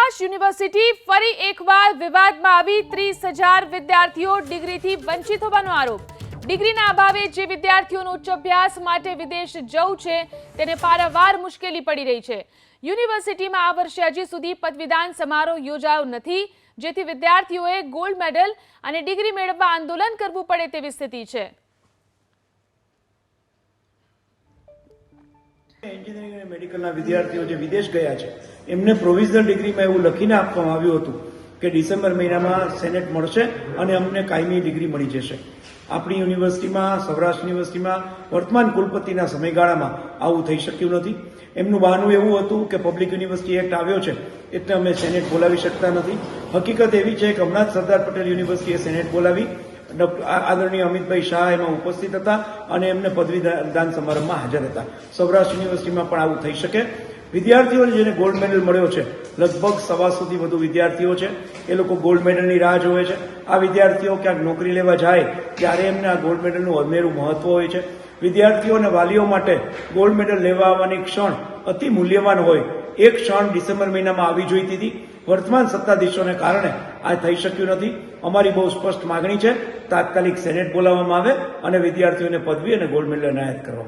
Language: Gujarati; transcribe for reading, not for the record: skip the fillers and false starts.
સૌરાષ્ટ્ર યુનિવર્સિટી ફરી એકવાર વિવાદમાં આવી 30,000 વિદ્યાર્થીઓ ડિગ્રીથી વંચિત હોવાનો આરોપ। ડિગ્રીના અભાવે જે વિદ્યાર્થીઓનો ઉચ્ચ અભ્યાસ માટે વિદેશ જવું છે તેને પારાવાર મુશ્કેલી પડી રહી છે। યુનિવર્સિટીમાં આ વર્ષે હજી સુધી પદવીદાન સમારોહ યોજાયો નથી, જેથી વિદ્યાર્થીઓએ ગોલ્ડ મેડલ અને ડિગ્રી મેળવવા આંદોલન કરવું પડે તેવી સ્થિતિ છે। એન્જિનિયરિંગ અને મેડિકલના વિદ્યાર્થીઓ જે વિદેશ ગયા છે એમને પ્રોવિઝનલ ડિગ્રીમાં એવું લખીને આપવામાં આવ્યું હતું કે ડિસેમ્બર મહિનામાં સેનેટ મળશે અને અમને કાયમી ડિગ્રી મળી જશે। આપણી યુનિવર્સિટીમાં, સૌરાષ્ટ્ર યુનિવર્સિટીમાં વર્તમાન કુલપતિના સમયગાળામાં આવું થઈ શક્યું નથી। એમનું બહાનું એવું હતું કે પબ્લિક યુનિવર્સિટી એક્ટ આવ્યો છે એટલે અમે સેનેટ બોલાવી શકતા નથી। હકીકત એવી છે કે હમણાં જ સરદાર પટેલ યુનિવર્સિટીએ સેનેટ બોલાવી, આદરણીય અમિતભાઈ શાહ એમાં ઉપસ્થિત હતા અને એમને પદવીદાન સમારંભમાં હાજર હતા। સૌરાષ્ટ્ર યુનિવર્સિટીમાં પણ આવું થઈ શકે। વિદ્યાર્થીઓને જેને ગોલ્ડ મેડલ મળ્યો છે, લગભગ 125 વધુ વિદ્યાર્થીઓ છે, એ લોકો ગોલ્ડ મેડલની રાહ જોવે છે। આ વિદ્યાર્થીઓ ક્યાંક નોકરી લેવા જાય ત્યારે એમને આ ગોલ્ડ મેડલનું અનેરું મહત્વ હોય છે। વિદ્યાર્થીઓ અને વાલીઓ માટે ગોલ્ડ મેડલ લેવા આવવાની ક્ષણ અતિ મૂલ્યવાન હોય, એક ક્ષણ ડિસેમ્બર મહિનામાં આવી જોઈતી હતી। વર્તમાન સત્તાધીશોને કારણે આ થઈ શક્યું નથી। અમારી બહુ સ્પષ્ટ માગણી છે, તાત્કાલિક સેનેટ બોલાવવામાં આવે અને વિદ્યાર્થીઓને પદવી અને ગોલ્ડ મેડલ એનાયત કરવામાં આવે।